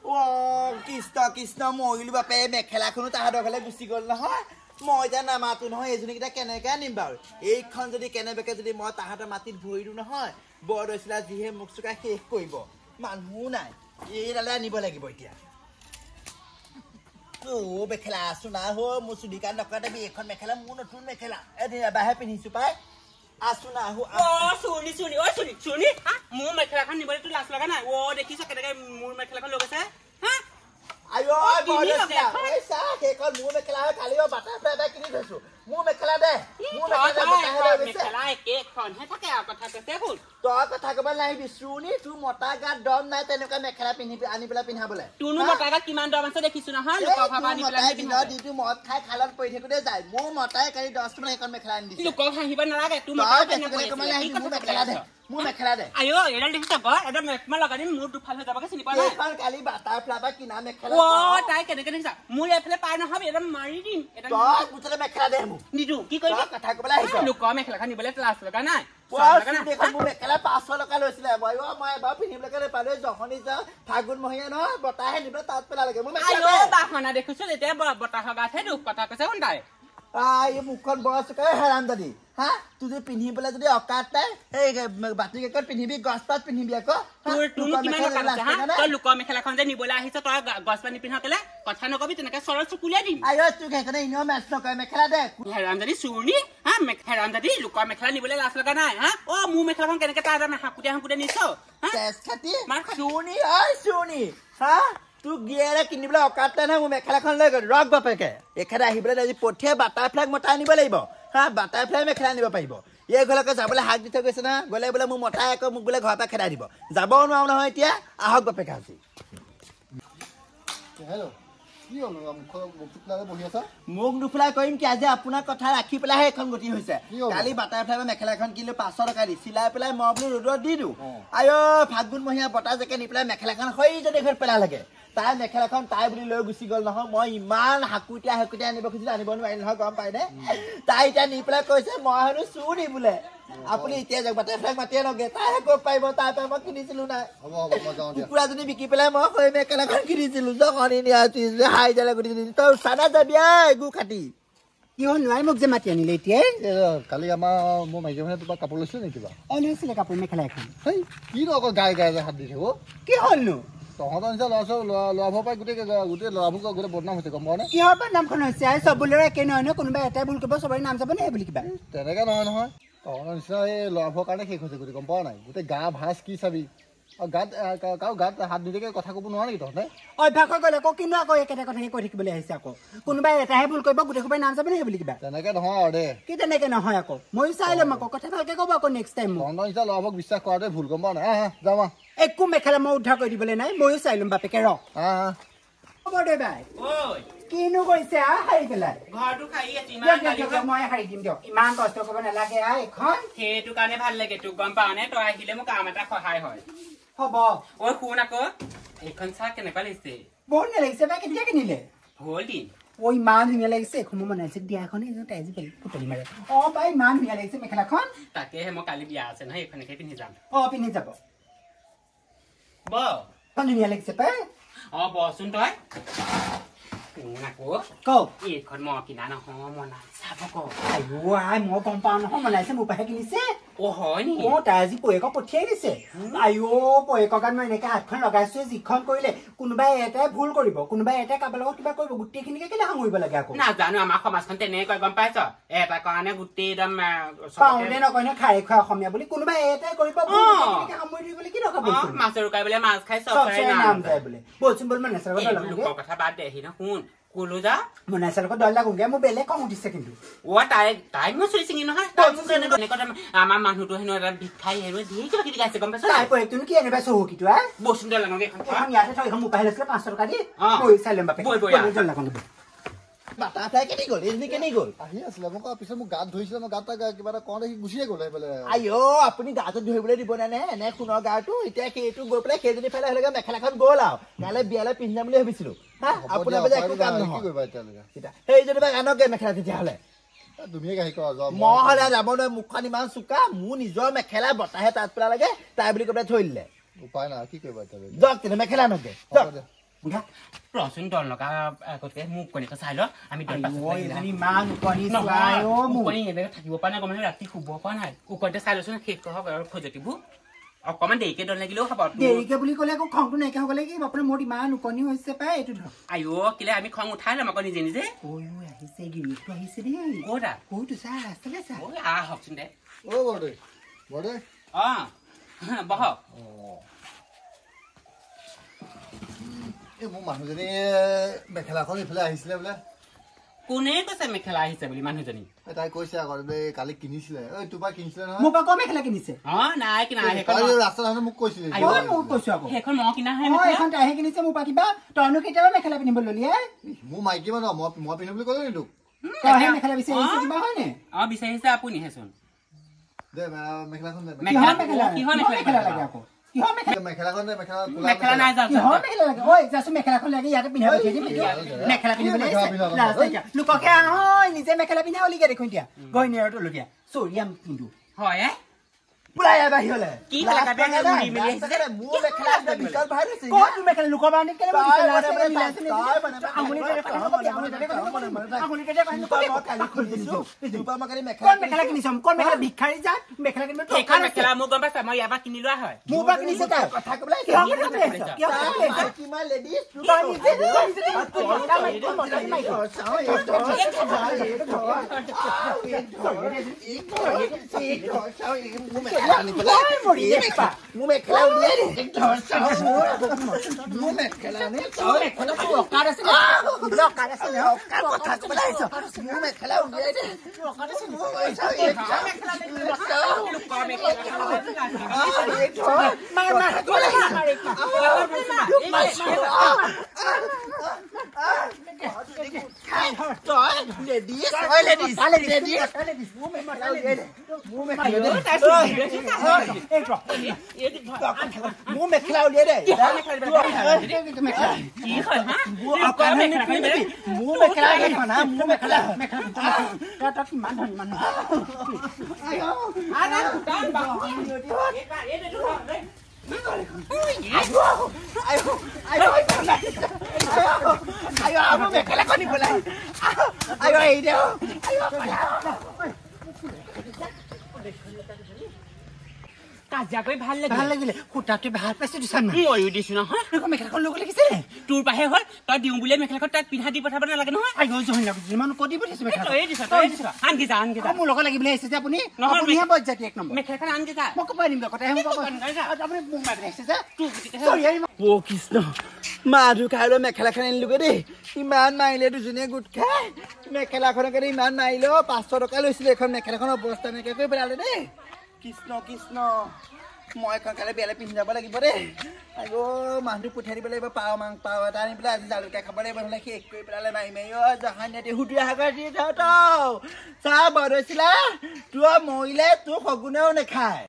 কৃষ্ণ কৃষ্ণ মৰিলো বাপে মেখেলাখনো তাহাঁতৰ ঘৰলৈ গুচি গ'ল নহয় মই এতিয়া নামাতো নহয় এইজনীকেইটা কেনেকৈ আনিম বাৰু এইখন যদি কেনেবাকৈ যদি মই তাহাঁতৰ মাটিত ভৰি দিওঁ নহয় বৰদৈচিলা যিহে মোক চুকাই শেষ কৰিব মানুহো নাই এইডালে আনিব লাগিব এতিয়া মেখেলা আছো না হৈ মোৰ চুলিকা নকৰাতে এইখন মেখেলা মোৰ নতুন মেখেলা এদিন এবাৰহে পিন্ধিছো পাই আছো না মোৰ মেখেলাখন নিবলৈ তোৰ লাজ লগা নাই দেখিছ কেনেকে মোৰ মেখেলাখন লৈ গৈছে সেইখন মোৰ মেখেলা হয় খালি বাটাৰফ্লাই এটা কিনি থৈছো মোৰ মেখেলা দে মেখেলা একেখনহে থাকে আৰু কথা কৈছে শুন তই কথা কব নাহিবি চুনি তোৰ মতা গাত দম নাই তেনেকুৱা মেখেলা পিন্ধি আনি পেলাই পিন্ধাবলে তোৰনো মতা গাত কিমান দম আছে দেখিছো নহয় দিনটো মদ খাই খালত পৰি থাকোতে যায় মোৰ মতাই কালি 10 টকা এখন মেখেলা আনি দিছে লোকক হাঁহিব নালাগে তোৰ মেখেলা দে মোৰ মেখেলা দে আয়ো এডাল দেখিছ একদম মেকমা লগাই দিম মোৰ দুফাল হৈ যাবকে চিনি পোৱা নাই এইখন কালি বাটাৰফ্লাই বা কিনা মেখেলা তাই কেনেকে দেখিছা মোৰ এইফালে পাই নহবি একদম মাৰি দিম তই মুঠতে মেখেলা দে মোক নিদো কি কৰিবি কথা কবলৈ আহিছ লোকৰ মেখেলাখন নিবলৈ লাজ লগা নাই মোৰ মেখেলা 500 টকা লৈছিলে মই এবাৰ পিন্ধিবলৈকে নাপালো জহনি যাওঁ ফাগুন মহীয়া নহয় বতাহে নিবলৈ তাত পেলালেগে মোৰ বাহনা দেখিছো যেতিয়া বতাহৰ গাতহে দুখ কথা কৈছে শুন তাই এই মুখখন বৰ চুকাই হেৰাম দাদি হা তুই যদি পিন্ধি পেলাই যদি অকাত তাই এই বাতি কেকত পিন্ধিবি গছ পাত পিন্ধিবি আকৌ তই লোকৰ মেখেলাখন যে নিবলৈ আহিছ তই গছ পাত নিপিন্ধ কেলে কথা নকবি তেনেকে চৰত চকুলিয়াই দিম তোক সেইকাৰণে এনেও মেচ নকৰে মেখেলা দে হেৰামজাদি চুৰণি হা হেৰামজাদি লোকৰ মেখেলা নিবলৈ লাজ লগা নাই হা মোৰ মেখেলাখন কেনেকে তাৰ হাকুটে নিছ চুৰণি চুৰণি হা তোক গিয়েৰে কিনিবলৈ অকাত নাই মোৰ মেখেলাখন লৈ গ'ল ৰক বাপেকে এখেতে আহি পেলাই আজি পঠিয়াই বাটাৰফ্লাইক মতা আনিব লাগিব হা বাটাৰফ্লাই মেখেলা আনিব পাৰিব এই ঘৰলৈকে যাবলৈ হাক দি থৈ গৈছে না গ'লে বোলে মোৰ মতাই আকৌ মোক বোলে ঘৰৰ পৰা খেদাই দিব যাব নোৱাৰো নহয় এতিয়া আহক বাপেকে আজি মোক নুফুলাই কৰিম কি আজি আপোনাৰ কথা ৰাখি পেলাইহে এখন গতি হৈছে কালি বাটাৰফ্লাই মেখেলা এখন কিনিলো 500 টকা দি চিলাই পেলাই মই বোলো ৰ'দত দি দিওঁ ফাগুন মহীয়া বতাহ জেকে নি পেলাই মেখেলাখন সৈজনী ঘৰত পেলাই লাগে তাই মেখেলাখন তাই বুলি লৈ গুচি গ'ল নহয় মই ইমান হাকুটীয়া আনিব খুজিলো আনিব নোৱাৰিলো নহয় গম পাই নে তাই এতিয়া নি পেলাই কৈছে মই হেনো চুৰি বোলে আপুনি এতিয়া যাওক বাটাৰফ্লাই মাতিয়ে নগে তাইহে ক'ত পাৰিব তাৰ পৰা মই কিনিছিলো নাই কুকুৰাজনী বিকি পেলাই মই হৈ মেখেলাখন কিনিছিলো জখনি হাই জালে গুটি তই চানা যাবি গু খাটি কি হ'ল নোৱাৰি মোক যে মাতি আনিলে এতিয়াই কালি মোৰ মাইকী মানুহে তোমাৰ কাপোৰ লৈছিলে নেকি কিবা লৈছিলে কাপোৰ মেখেলা এখন কি অকল গাই হাত দি থাকো কি হ'লনো তহঁতৰ নিচিনা ল'ৰা ছোৱালী ল'ৰাবোৰৰ পৰা গোটেই ল'ৰাবোৰ গোটেই বদনাম হৈছে গম পোৱা নে কিহৰ বদনামখন হৈছে চব বুলিও একে নহয় নহয় কোনোবাই এটাই ভুল কৰিব চবৰে নাম যাব নে বুলি কিবা তেনেকৈ নহয় তহঁতৰ নিচিনা এই ল'ৰাবোৰৰ কাৰণে শেষ হৈছে গোটেই গম পোৱা নাই গোটেই গা ভাজ কি চাবি আৰু গাত হাত নিদিয়াকৈ কথা ক'ব নোৱাৰে নেকি তহঁতে অভ্যাস হৈ গ'লে আকৌ কিন্তু আকৌ একেটা কথাকে কৈ থাকিবলৈ আহিছে আকৌ কোনোবাই এটাহে ভুল কৰিব গোটেই সোপাই নাম যাব নে বুলি কিবা তেনেকৈ নহয় আৰু দে কি তেনেকৈ নহয় আকৌ ময়ো চাই ল'ম আকৌ কথা ভালকৈ ক'ব আকৌ নেক্সট টাইম তহঁতৰ নিচিনা ল'ৰাবোৰক বিশ্বাস কৰাটোৱে ভুল গম পোৱা নাই যাওঁ একো মেখেলা মই উদ্ধাৰ কৰি দিবলৈ নাই ময়ো চাই ল'ম বাপেকে ৰ হ'ব দে বাই কিনো কৰিছে হাৰি পেলাই ঘৰটো খাই মই হাৰি দিম দিয়ক ইমান কষ্ট কৰিব নালাগে এইখন সেইটো কাৰণে ভাল লাগে তোক গম পাৱ নে তই আহিলে মোৰ কাম এটা সহায় হয় হ'ব শুন আকৌ এইখন চাহ কেনেকুৱা লাগিছে বহুত নালাগিছে বাই কেতিয়া কিনিলে হ'ল দিন ইমান ধুনীয়া লাগিছে এখন মই বনাইছে বিয়াখন তাই যে পুতলি মাৰে বাই ইমান ধুনীয়া লাগিছে মেখেলাখন তাকেহে মই কালি বিয়া আছে নহয় এইখনকে পিন্ধি যাম পিন্ধি যাব ধুনীয়া লাগিছে পাই বচোন তই এইখন মই কিনা নহয় মনা চাব মই গম পাওঁ নহয় বনাইছে মোৰ পৰাহে কিনিছে হয় নি তাই আজি পয়েকক পঠিয়াই দিছে পয়েকৰ গাত মই এনেকে হাতখন লগাইছো যিখন কৰিলে কোনোবাই এটাই ভুল কৰিব কোনোবাই এটাই কাৰোবাৰ লগত কিবা কৰিব গোটেইখিনিকে কেলে সামৰিব লাগে আকৌ নাজানো আমাৰ সমাজখন তেনেকৈ গম পাইছ এটা কাৰণে গোটেই একদম পাওঁতে নকয় ন খাই খোৱা অসমীয়া বুলি কোনোবাই এটাই কৰিব সামৰি দিবলৈ কি দৰকাৰ মাছ ৰুকাই বোলে মাছ খাই নাম যায় বোলে বলচোন বল মানে লোকৰ কথা বাদ দে সি ন শুন কলো যা মনাইছে লগত দল লাগোগে মোৰ বেলেগ খং উঠিছে কিন্তু তাই মই চুৰি চিঙি নহয় আমাৰ মানুহটো হেনো এটা ভিক্ষাই হেনো ধেৰ কিবা কিবি গাইছে গম পাইছ তুমি কি আনিবা চহকীটো বচোন দল লাগোগে ইয়াতে থৈ মোৰ পাহে লৈছিলে 500 টকা দি চাই ল'ম বাপে দল লাগোগে বাটাৰফ্লাই কেনি গ'ল এজনী কেনি গ'ল আহি আছিলে মোক পিছত মোক গাত ধৰিছিলে মই গাত কিবা এটা কওঁ দেখি গুচিয়ে গ'ল সেইফালে আপুনি গাটো ধৰিবলৈ দিব নে এনে সোণৰ গাটো এতিয়া সেইটো গৈ পেলাই সেইজনী ফালে হ'লে মেখেলাখন গ'ল আৰু কাইলৈ বিয়ালৈ পিন্ধি যাম বুলি ভাবিছিলো আপোনাৰ একো কাম নহয় সেইজনী বা আনকে মেখেলা তেতিয়াহ'লে তুমিয়ে গাড়ী কৰা মই হ'লে যাব নোৱাৰে মুখখন ইমান চোকা মোৰ নিজৰ মেখেলা বতাহে তাত পেলা লাগে তাই বুলি কৈ পেলাই থৈ দিলে উপায় নাই কি কৰিবা এতিয়া যাওক তেনে মেখেলা নকে উঠা ৰচোন দল লগা আগতে মোক কণীকে চাই ল আমি ইমান কণী চোৱাই কণী এনেকে থাকিব পৰা নাই অকণমান ৰাতি শুব পৰা নাই ওপৰতে চাই লৈচোন শেষ হওক আৰু খজতিবোৰ অকণমান দেৰিকে দল লাগিলেও খাব দেৰিকে বুলি ক'লে আকৌ খংটো নাইকিয়া হ'ব লাগিব আপোনাৰ মোৰ ইমান ওকণি হৈছে পাই এইটো ধৰক আইঅ কেলে আমি খং উঠাই ল'ম আকৌ নিজে নিজে আহিছে গিৰিকটো আহিছে দেই ক'তা ক'তো চা ৰাস্তালে চা আহকচোন দে বৰদে বহক এই মোৰ মানুহজনী মেখেলাখন ইফালে আহিছিলে বোলে কোনে কৈছে মেখেলা আহিছে বুলি মানুহজনী তাই কৈছে আকৌ কালি কিনিছিলে ঐ তোমাৰ কিনিছিলে নহয় মোৰ পৰা মেখেলা কিনিছে নাই কিনা ৰাস্তাত মোক কৈছিলে মোক কৈছো আকৌ সেইখন মই কিনা এখন তাইহে কিনিছে মোৰ পৰা কিবা তইনো কেতিয়াবা মেখেলা পিন্ধিব ললি মোৰ মাইকী মানুহ মই পিন্ধো বুলি ক'লো নি তোক তইহে মেখেলা বিচাৰি আহিছে কিবা হয়নে বিচাৰিছে আপুনিহেচোন দে মেখেলাখন দে কিহৰ মেখেলা লাগে আকৌ মেখেলাখন দে মেখেলা নাই কিহৰ মেখেলা লাগে ঐ যাচোন মেখেলাখন লাগে ইয়াতে পিন্ধাব মেখেলা পিন্ধিবলৈ লোককে নিজে মেখেলা পিন্ধা হলিগে দেখোন এতিয়া গইনীয়াৰটো লতিয়া চৰিয়াম কিন্তু হয় পুৰাই বাহিৰলে কি মেখেলা লোকৰ বাউণ্ডীত কেলে মেখেলা কিনিছ কোন মেখেলা ভিক্ষাৰী যা মেখেলা কিনিব মেখেলা মোক গম পাইছা মই ইয়াৰ পৰা কিনি লোৱা হয় মোৰ পৰা কিনিছে তাই কথা কবলৈ মোৰ মেখেলা উলিয়াই দে মোৰ মেখেলা কাজিয়াকৈ ভাল লাগিলে সূতাটো ভাল পাইছো ময়ো দিছো নহয় মেখেলাখন ল'ব লাগিছিলে তোৰ পাহে হ'ল তই দিওঁ বুলিয়ে মেখেলাখন তাক পিন্ধা দি পঠাব নালাগে নহয় যিমান কদি পঠিয়াইছো আনকি যা মোৰ লগত লাগিবলৈ আহিছে যে আপুনি আপুনিহে বজ্জাতি এক নম্বৰ মেখেলাখন আনকি যা মই ক'ব নিম কথা আপুনি মোক মাৰি আহিছে যে অ কৃষ্ণ মাধু খাই লৈ মেখেলাখন আনিলোগে দেই ইমান মাৰিলে দুজনীয়ে গোট খাই মেখেলাখনকে ইমান মাৰিলে 500 টকা লৈছিলে এখন মেখেলাখনৰ অৱস্থা নাইকিয়া কৰি পেলালে দেই কৃষ্ণ কৃষ্ণ মই এখন কালি বিয়ালৈ পিন্ধি যাব লাগিব দেই আকৌ মানুহটো পঠিয়াই দিব লাগিব পাৱ এটা আনি পেলাই আজি জালুকা খাব লাগিব নহ'লে শেষ কৰি পেলালে মাৰি মাৰি জাহানিয়াতে সুধুৱা সাগৰ দি চাহ বৰচিলা তোৰ মৰিলে তোৰ শগুনেও নাখায়